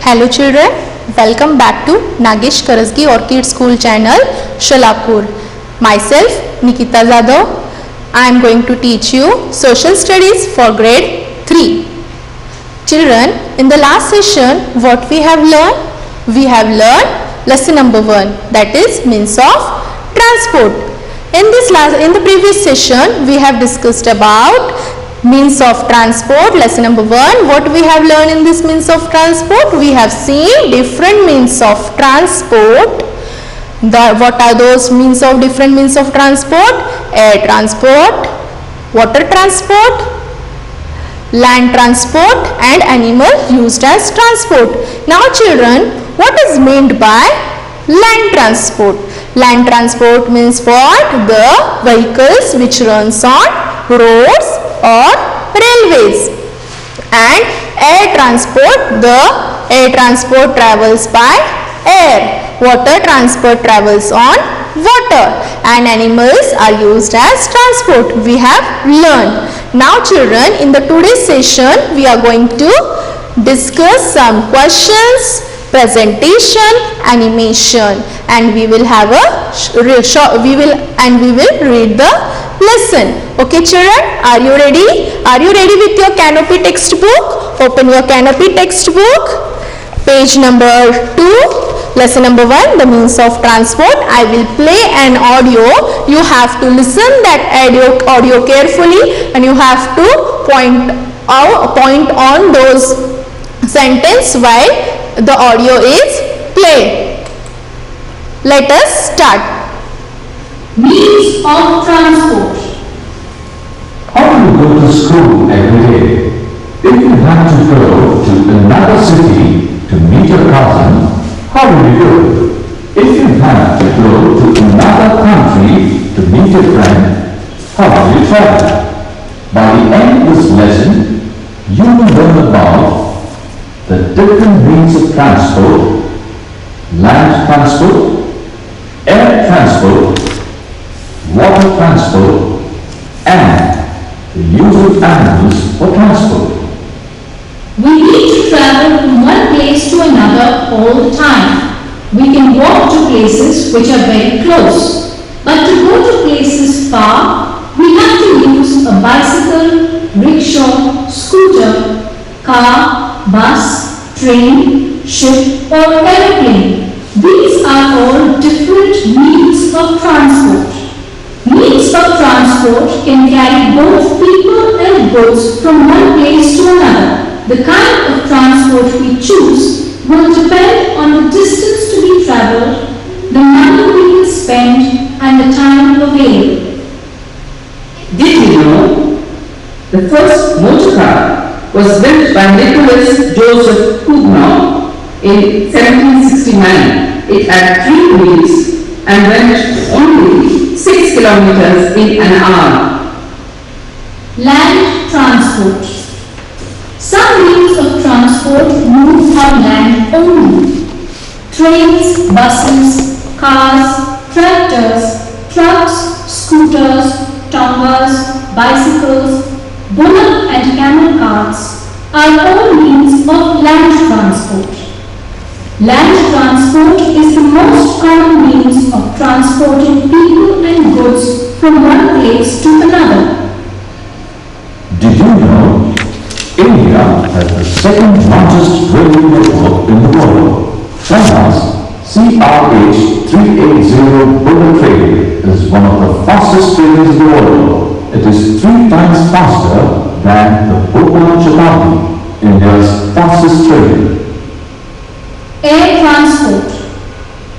Hello children, welcome back to Nagesh Karasgi Orchid School channel Shalapur. Myself Nikita Zadav. I am going to teach you social studies for grade 3. Children, in the last session what we have learned? We have learned lesson number 1, that is means of transport. In the previous session we have discussed about means of transport. Lesson number 1, what we have learned in this means of transport? We have seen different means of transport. What are those different means of transport? Air transport, water transport, land transport and animal used as transport. Now children, what is meant by land transport? Land transport means what? The vehicles which runs on roads or railways. And air transport, the air transport travels by air. Water transport travels on water, and animals are used as transport. We have learned. Now children, in the today's session we are going to discuss some questions, presentation, animation, and we will have we will read the lesson. Okay children, are you ready? Are you ready with your Canopy textbook? Open your Canopy textbook, page number 2, lesson number 1, the means of transport. I will play an audio. You have to listen that audio carefully, and you have to point on those sentences while the audio is played. Let us start. Means of transport. How do you go to school every day? If you have to go to another city to meet your cousin, how will you do? If you have to go to another country to meet a friend, how will you travel? By the end of this lesson, you will learn about the different means of transport: land transport, air transport, water transport, and the use of animals for transport. We need to travel from one place to another all the time. We can walk to places which are very close, but to go to places far, we have to use a bicycle, rickshaw, scooter, car, bus, train, ship or aeroplane. These are all different means of transport. Means of transport can carry both people and goods from one place to another. The kind of transport we choose will depend on the distance to be travelled, the money we will spend, and the time available. Did you know the first motor car was built by Nicholas Joseph Hugno in 1769. It had 3 wheels and went only 6 kilometers in an hour. Land transport. Some means of transport move on land only. Trains, buses, cars, tractors, trucks, scooters, tongas, bicycles, bullock and camel carts are all means of land transport. Land transport is the most common means of transporting people and goods from one place to another. Did you know India has the second largest railway network in the world? China's CRH 380 bullet train is one of the fastest trains in the world. It is 3 times faster than the Bhopal Shatabdi, India's fastest train. Air transport.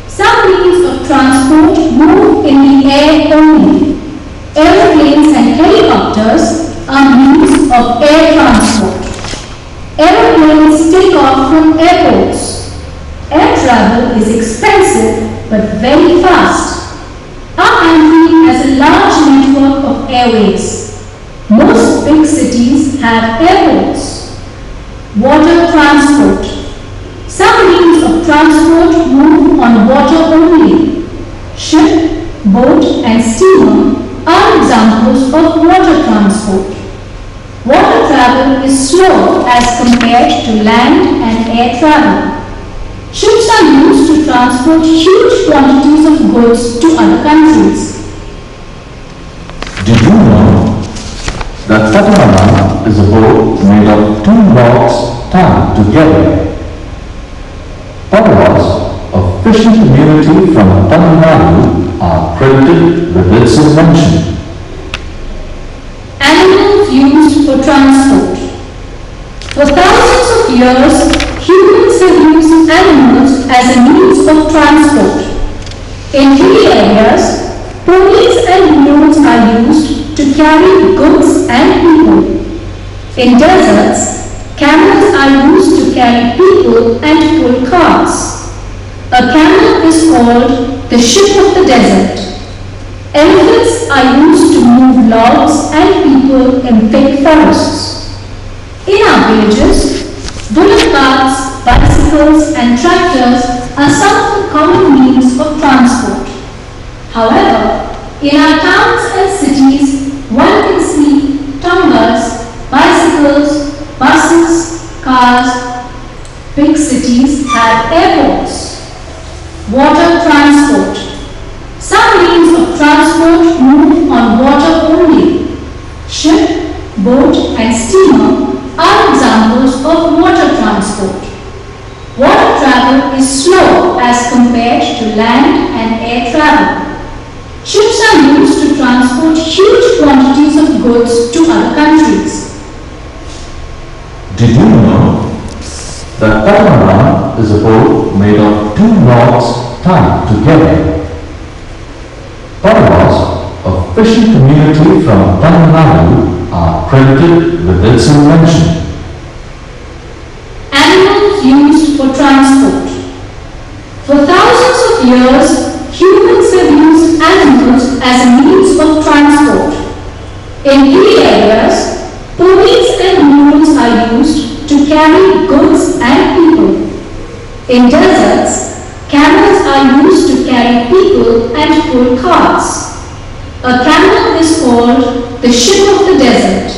Some means of transport move in the air only. Aeroplanes and helicopters are means of air transport. Aeroplanes take off from airports. Air travel is expensive but very fast. Our country has a large network of airways. Most big cities have airports. Water transport. Some means of transport move on water only. Ship, boat and steamer are examples of water transport. Water travel is slow as compared to land and air travel. Ships are used to transport huge quantities of goods to other countries. Did you know that catamaran is a boat made of two logs tied together? Padawas, a fishing community from Tamil Nadu, are credited with its invention. Animals used for transport. For thousands of years, humans have used animals as a means of transport. In hilly areas, ponies and mules are used to carry goods and people. In deserts, camels are used to carry people and pull carts. A camel is called the ship of the desert. Elephants are used to move logs and people in thick forests. In our villages, bullock carts, bicycles and tractors are some of the common means of transport. However, in our towns and cities, one can see tongas, bicycles, buses, cars. Big cities have airports. Water transport. Some means of transport move on water only. Ship, boat and steamer are examples of water transport. Water travel is slow as compared to land and air travel. Ships are used to transport huge quantities of goods to other countries. Did you know that catamaran is a boat made of two logs tied together? Padawas, a fishing community from Tamil Nadu, are credited with its invention. Animals used for transport. For thousands of years, humans have used animals as a means of transport. In hilly areas, ponies and mules are used to carry goods and people. In deserts, camels are used to carry people and pull carts. A camel is called the ship of the desert.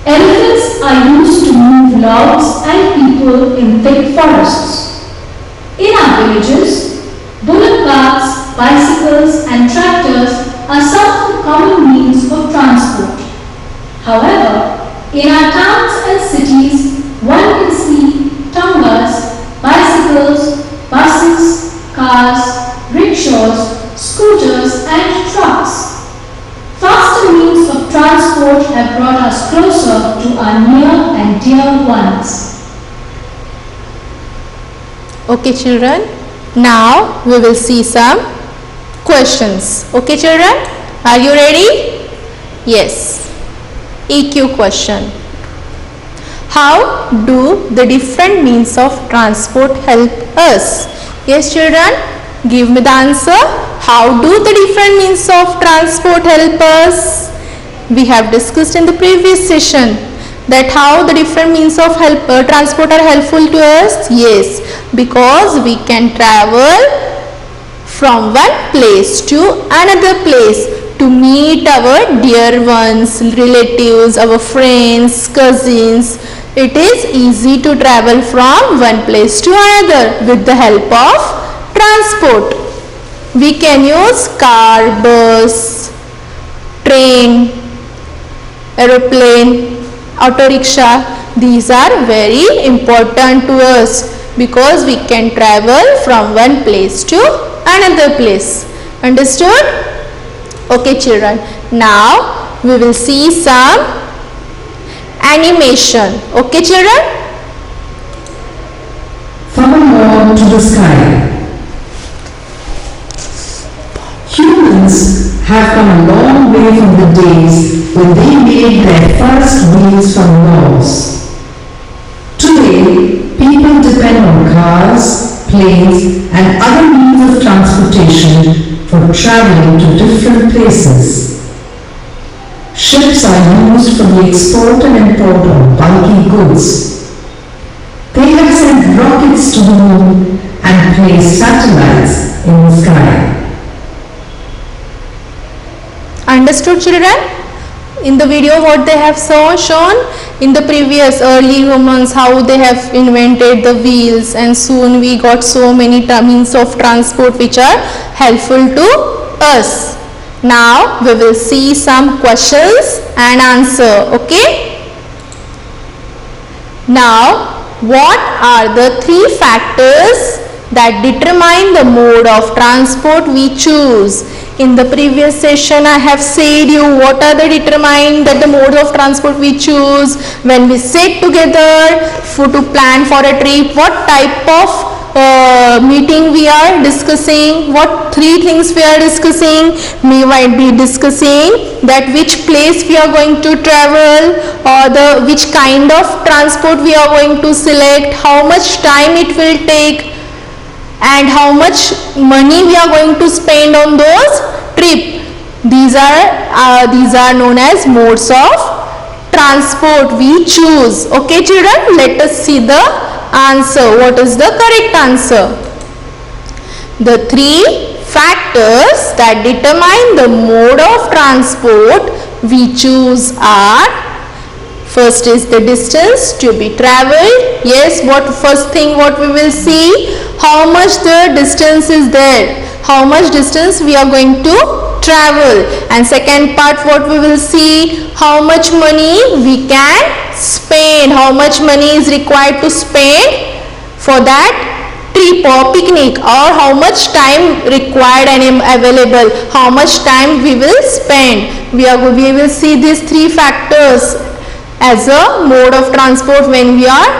Elephants are used to move logs and people in thick forests. In our villages, bullock carts, bicycles and tractors are some of the common means of transport. However, in our towns and cities, one can see tongas, bicycles, buses, cars, rickshaws, scooters and trucks. Faster means of transport have brought us closer to our near and dear ones. Okay children, now we will see some questions. Okay children, are you ready? Yes. EQ question. How do the different means of transport help us? Yes children, give me the answer. How do the different means of transport help us? We have discussed in the previous session that how the different means of transport are helpful to us. Yes, because we can travel from one place to another place to meet our dear ones, relatives, our friends, cousins. It is easy to travel from one place to another with the help of transport. We can use car, bus, train, aeroplane, auto rickshaw. These are very important to us because we can travel from one place to another place. Understood? Okay children, now we will see some animation. Okay children? From a lawn to the sky. Humans have come a long way from the days when they made their first wheels from logs. Today, people depend on cars, planes and other means of transportation for traveling to different places. Ships are used for the export and import of bulky goods. send rockets to the moon and place satellites in the sky. Understood, children? In the video what they have shown in the previous early humans, how they have invented the wheels, and soon we got so many means of transport which are helpful to us. Now we will see some questions and answer. Okay. Now what are the three factors that determine the mode of transport we choose? In the previous session I have said you what are the determine that the mode of transport we choose when we sit together to plan for a trip, what type of meeting we are discussing, what three things we are discussing. We might be discussing that which place we are going to travel, or the which kind of transport we are going to select, how much time it will take, and how much money we are going to spend on those trip. These are known as modes of transport we choose. Okay children, let us see the answer. What is the correct answer? The three factors that determine the mode of transport we choose are: first is the distance to be traveled. Yes, what first thing what we will see, how much the distance is there, how much distance we are going to travel. And second part what we will see, how much money we can spend, how much money is required to spend for that trip or picnic, or how much time required and available, how much time we will spend. We will see these three factors as a mode of transport when we are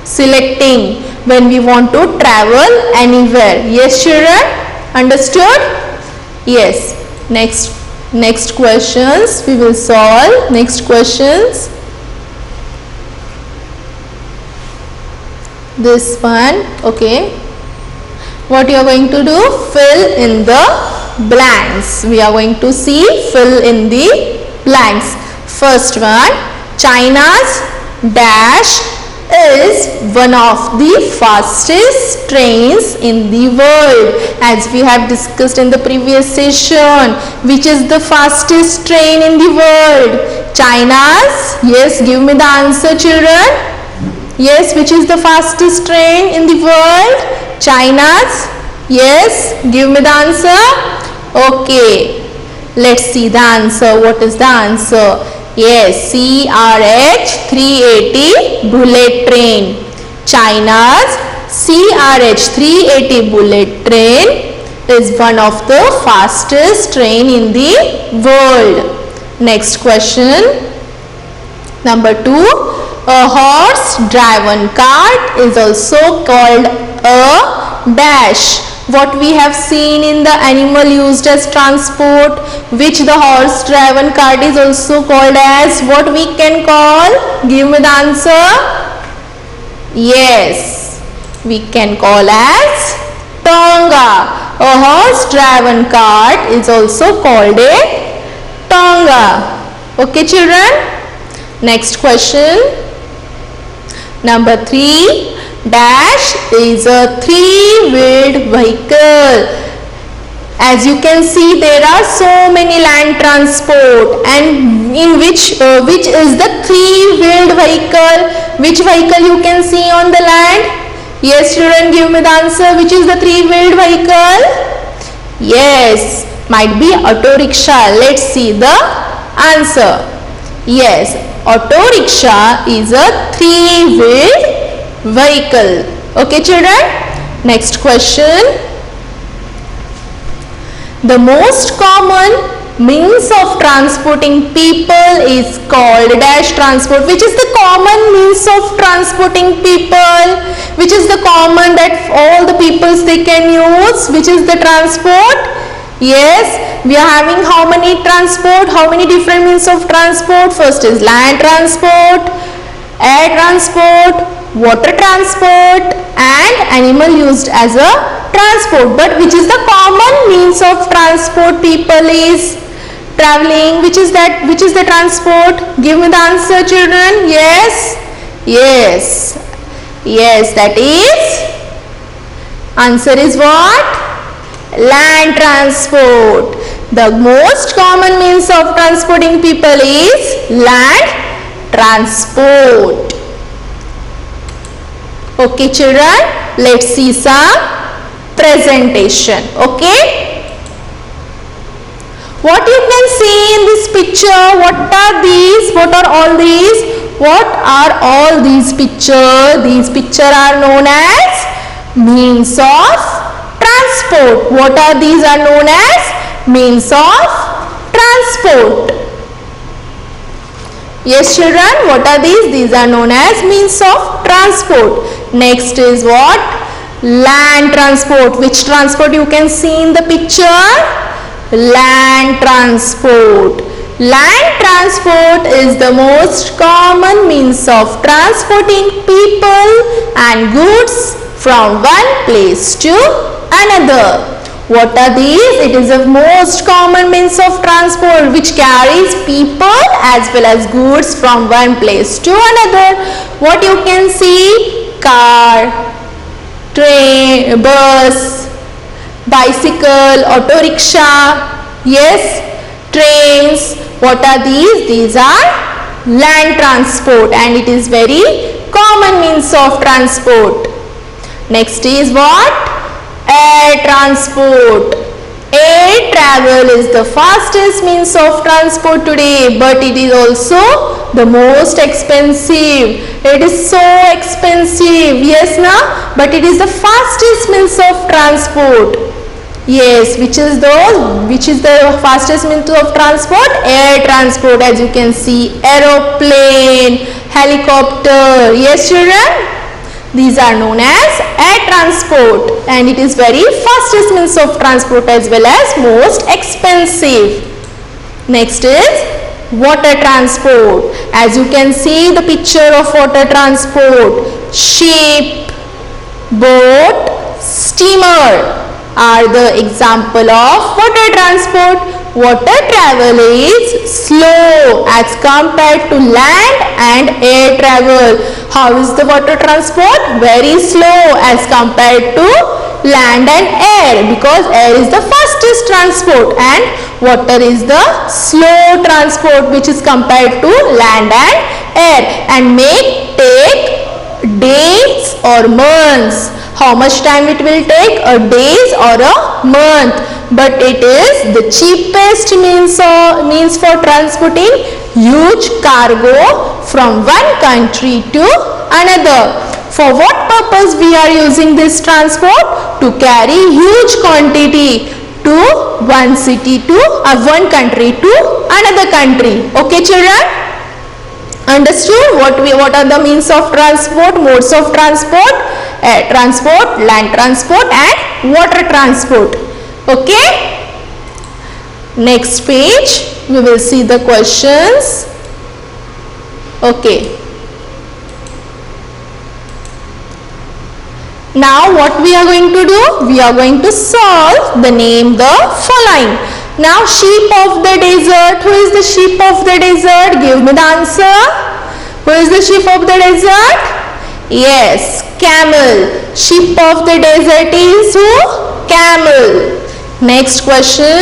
selecting, when we want to travel anywhere. Yes children, understood? Yes. Next questions we will solve. Next questions, this one. Okay, what you are going to do, fill in the blanks. We are going to see fill in the blanks. First one, China's dash is one of the fastest trains in the world. As we have discussed in the previous session, which is the fastest train in the world? China's, yes, give me the answer children. Yes, which is the fastest train in the world? China's, yes, give me the answer. Okay, let's see the answer. What is the answer? Yes, CRH 380 bullet train. China's CRH 380 bullet train is one of the fastest train in the world. Next question, number 2. A horse-drawn cart is also called a dash. What we have seen in the animal used as transport, which the horse-drawn cart is also called as, what we can call? Give me the answer. Yes, we can call as tonga. A horse-drawn cart is also called a tonga. Okay children. Next question, number 3. Dash is a three-wheeled vehicle. As you can see, there are so many land transport, and in which is the three-wheeled vehicle? Which vehicle you can see on the land? Yes children, give me the answer. Which is the three-wheeled vehicle? Yes, might be auto rickshaw. Let's see the answer. Yes, auto rickshaw is a three-wheeled vehicle. Okay children. Next question, the most common means of transporting people is called dash transport. Which is the common means of transporting people? Which is the common that all the peoples they can use? Which is the transport? Yes, we are having how many transport? How many different means of transport? First is land transport, air transport, water transport, and animal used as a transport. But which is the common means of transport people is traveling? Which is that? Which is the transport? Give me the answer children. Yes, yes, Yes, that is, answer is what? Land transport. The most common means of transporting people is land transport. Okay children, let's see some presentation. Okay, what you can see in this picture? What are these? What are all these? What are all these pictures? These pictures are known as means of transport. What are these are known as means of transport. Yes children, what are these? These are known as means of transport. Next is what? Land transport. Which transport you can see in the picture? Land transport. Land transport is the most common means of transporting people and goods from one place to another. What are these? It is the most common means of transport which carries people as well as goods from one place to another. What you can see? Car, train, bus, bicycle, auto rickshaw. Yes, trains. What are these? These are land transport and it is very common means of transport. Next is what? Air transport. Air travel is the fastest means of transport today, but it is also the most expensive. It is so expensive, yes na? But it is the fastest means of transport. Yes, which is the fastest means of transport? Air transport. As you can see, aeroplane, helicopter. Yes children, these are known as air transport and it is very fastest means of transport as well as most expensive. Next is water transport. As you can see the picture of water transport, ship, boat, steamer are the example of water transport. Water travel is slow as compared to land and air travel. How is the water transport? Very slow as compared to land and air, because air is the fastest transport and water is the slow transport which is compared to land and air and may take days or months. How much time it will take? A days or a month, but it is the cheapest means for transporting huge cargo from one country to another. For what purpose we are using this transport? To carry huge quantity to one city to one country to another country. Okay children? Understood what are the means of transport, modes of transport? Air transport, land transport and water transport. Okay, next page we will see the questions. Okay, now what we are going to do? We are going to solve the name the following. Now sheep of the desert. Who is the sheep of the desert? Give me the answer. Who is the sheep of the desert? Yes, camel. Sheep of the desert is who? Camel. Next question.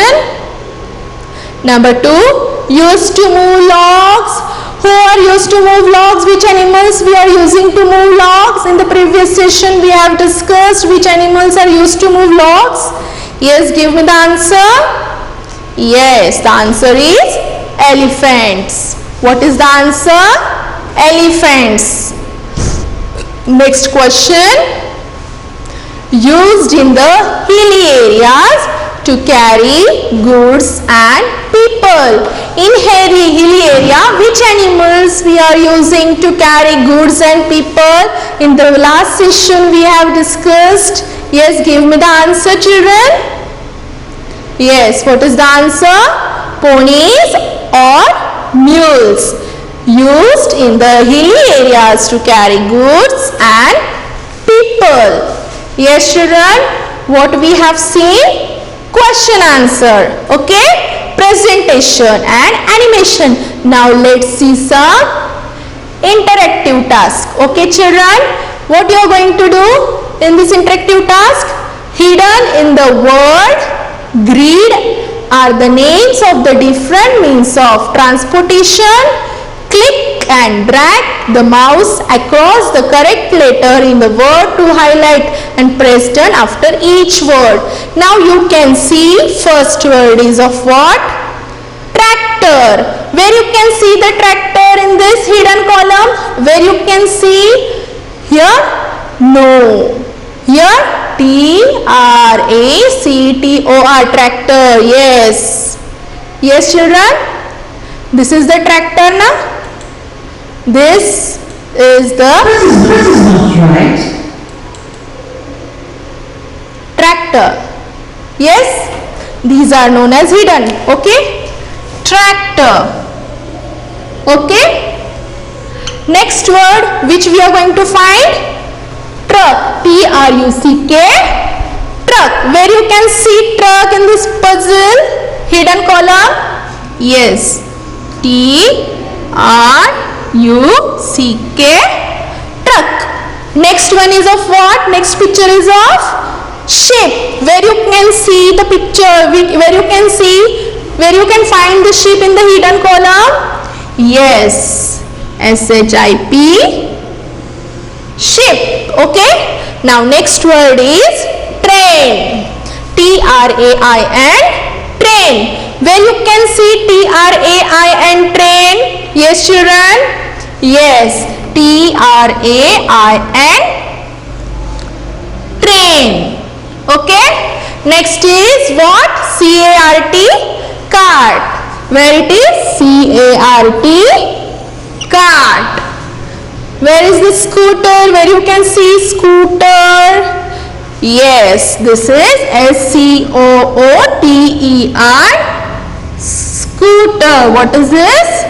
Number 2. Used to move logs. Who are used to move logs? Which animals we are using to move logs? In the previous session we have discussed which animals are used to move logs. Yes, give me the answer. Yes, the answer is elephants. What is the answer? Elephants. Next question. Used in the hilly areas to carry goods and people. In hilly area, which animals we are using to carry goods and people? In the last session we have discussed. Yes, give me the answer children. Yes, what is the answer? Ponies or mules. Used in the hilly areas to carry goods and people. Yes children, what we have seen? Question answer. Okay, presentation and animation. Now let's see some interactive task. Okay children, what you are going to do in this interactive task? Hidden in the word grid are the names of the different means of transportation. Click and drag the mouse across the correct letter in the word to highlight and press done after each word. Now you can see first word is of what? Tractor. Where you can see the tractor in this hidden column? Where you can see? Here? No. Here? Tractor. Tractor. Yes. Yes children? This is the tractor now. This is the This is not right. tractor. Yes, these are known as hidden. Okay, tractor. Okay, next word which we are going to find? Truck. Truck. Truck. Where you can see truck in this puzzle hidden column? Yes, Truck. Truck. Next one is of what? Next picture is of ship. Where you can see the picture, where you can see, where you can find the ship in the hidden column? Yes, SHIP, ship. Okay. Now next word is train. TRAIN, train. Where you can see TRAIN, train? Yes children? Yes, TRAIN, train. Okay. Next is what? CART, cart. Where it is? CART, cart. Where is the scooter? Where you can see scooter? Yes, this is SCOOTER, scooter. What is this?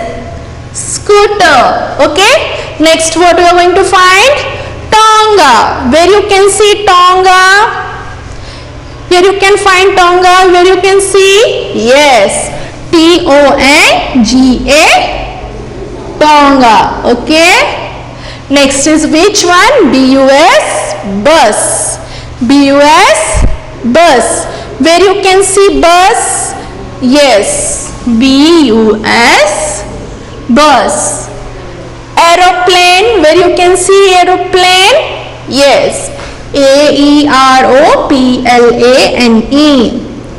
Scooter. Okay. Next what we are going to find? Tonga. Where you can see Tonga? Where you can find Tonga? Where you can see? Yes, TONGA, Tonga. Okay. Next is which one? BUS, bus. BUS, bus. Where you can see bus? Yes, BUS, bus. Aeroplane. Where you can see aeroplane? Yes, AEROPLANE,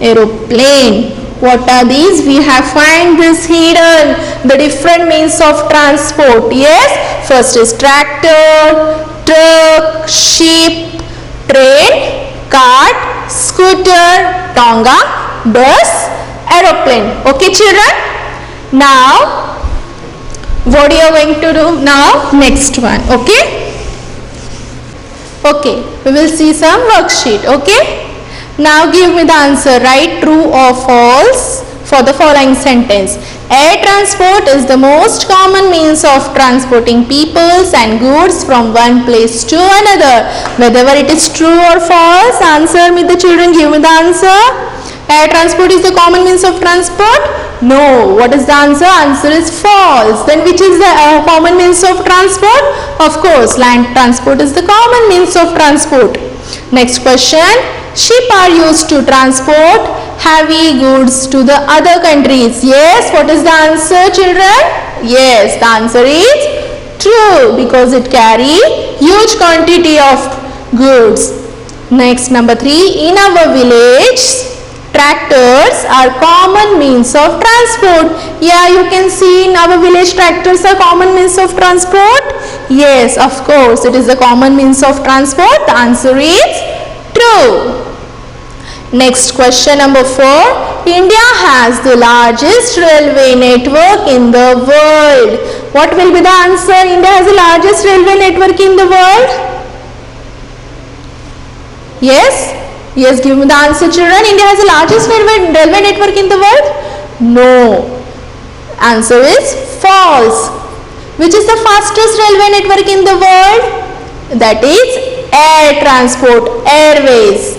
aeroplane. What are these? We have find this hidden, the different means of transport. Yes, first is tractor, truck, ship, train, cart, scooter, tonga, bus, aeroplane. Okay children? Now what you are going to do now? Next one. Okay. Okay, we will see some worksheet. Okay. Now give me the answer. Write true or false for the following sentence. Air transport is the most common means of transporting peoples and goods from one place to another. Whether it is true or false, answer me the children. Give me the answer. Air transport is the common means of transport? No. What is the answer? Answer is false. Then which is the common means of transport? Of course, land transport is the common means of transport. Next question. Ship are used to transport heavy goods to the other countries. Yes. What is the answer children? Yes. The answer is true because it carry huge quantity of goods. Next number 3. In our village, tractors are common means of transport. Yeah, you can see in our village tractors are common means of transport. Yes, of course, it is a common means of transport. The answer is true. Next question number 4. India has the largest railway network in the world. What will be the answer? India has the largest railway network in the world. Yes? Yes, give me the answer children. India has the largest railway network in the world? No. Answer is false. Which is the fastest railway network in the world? That is air transport, airways.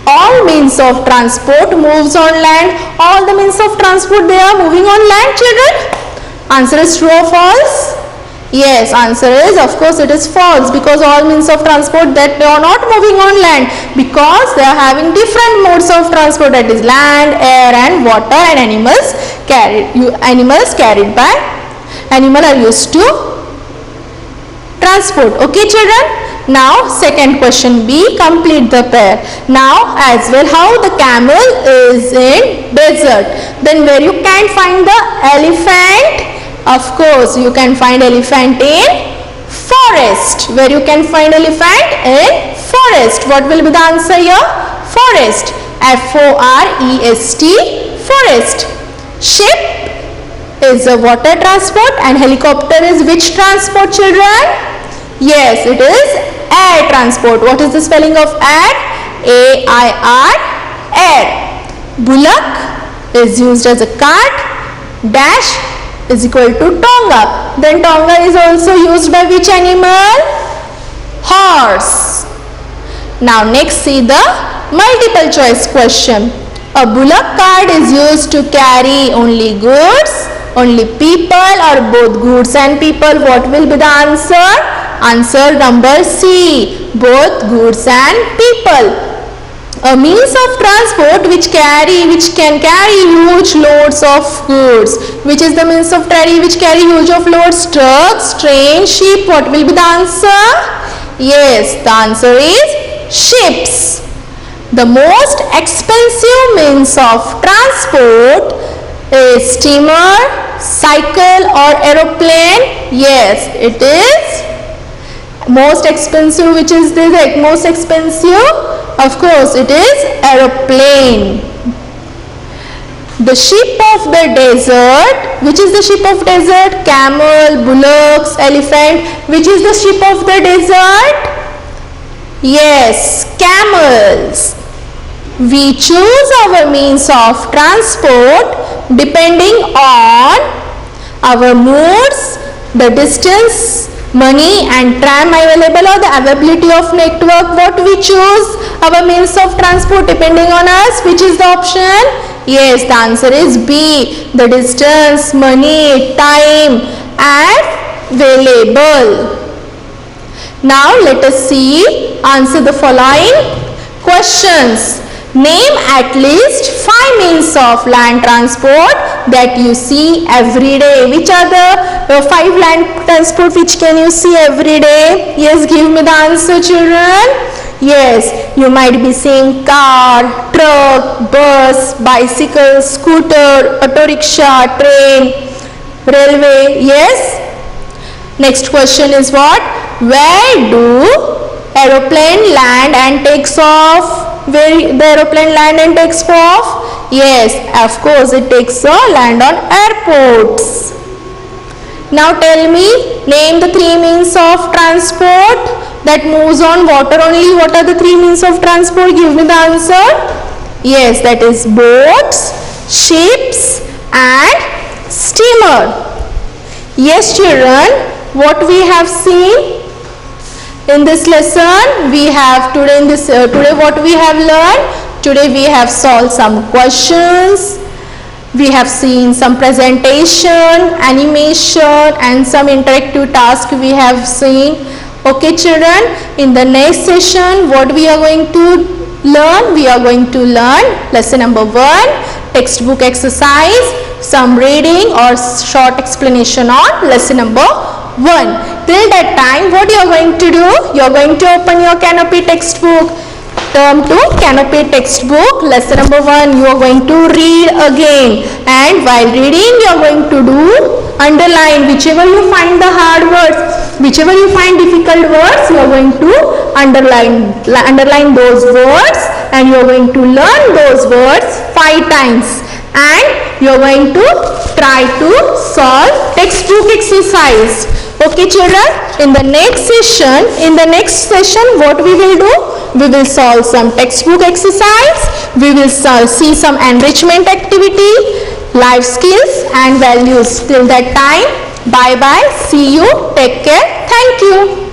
All means of transport moves on land. All the means of transport they are moving on land children. Answer is true or false? Yes, answer is of course it is false, because all means of transport that they are not moving on land, because they are having different modes of transport, that is land, air and water, and animals are used to transport. Okay children, now second question B, complete the pair. Now as well, how the camel is in desert, then where you can find the elephant? Of course you can find elephant in forest. Where you can find elephant? In forest. What will be the answer here? Forest. Forest, forest. Ship is a water transport, and helicopter is which transport children? Yes, it is air transport. What is the spelling of air? A-I-R, air. Bullock is used as a cart. Dash is equal to tonga. Then tonga is also used by which animal? Horse. Now next see the multiple choice question. A bullock cart is used to carry only goods, only people, or both goods and people. What will be the answer? Answer number C, both goods and people. A means of transport which can carry huge loads of goods. Which is the means of transport which carry huge of loads? Trucks, trains, ship. What will be the answer? Yes, the answer is ships. The most expensive means of transport is steamer, cycle, or aeroplane. Yes, it is most expensive. Which is the most expensive? Of course it is aeroplane. The ship of the desert. Which is the ship of desert? Camel, bullocks, elephant. Which is the ship of the desert? Yes, camels. We choose our means of transport depending on our moods, the distance, money and tram available, or the availability of network. What we choose our means of transport depending on us? Which is the option? Yes, the answer is B, the distance, money, time and available. Now let us see, answer the following questions. Name at least 5 means of land transport that you see every day. Which are the 5 land transport which can you see every day? Yes, give me the answer children. Yes, you might be seeing car, truck, bus, bicycle, scooter, auto rickshaw, train, railway. Yes. Next question is what? Where do aeroplane land and takes off? Where the aeroplane land and takes off? Yes, of course it takes land on airports. Now tell me, name the 3 means of transport that moves on water only. What are the 3 means of transport? Give me the answer. Yes, that is boats, ships and steamer. Yes children, what we have seen in this lesson, we have today what we have learned. Today we have solved some questions, we have seen some presentation, animation and some interactive task we have seen. Okay children, in the next session what we are going to learn? We are going to learn lesson number 1, textbook exercise, some reading or short explanation on lesson number 1. Till that time, what you are going to do? You are going to open your Canopy textbook. Turn to Canopy textbook. Lesson number 1, you are going to read again. And while reading, you are going to do underline. Whichever you find the hard words, whichever you find difficult words, you are going to underline those words. And you are going to learn those words 5 times. And you are going to try to solve textbook exercise. Okay children, in the next session what we will do? We will solve some textbook exercise, we will see some enrichment activity, life skills and values. Till that time, bye bye, see you, take care, thank you.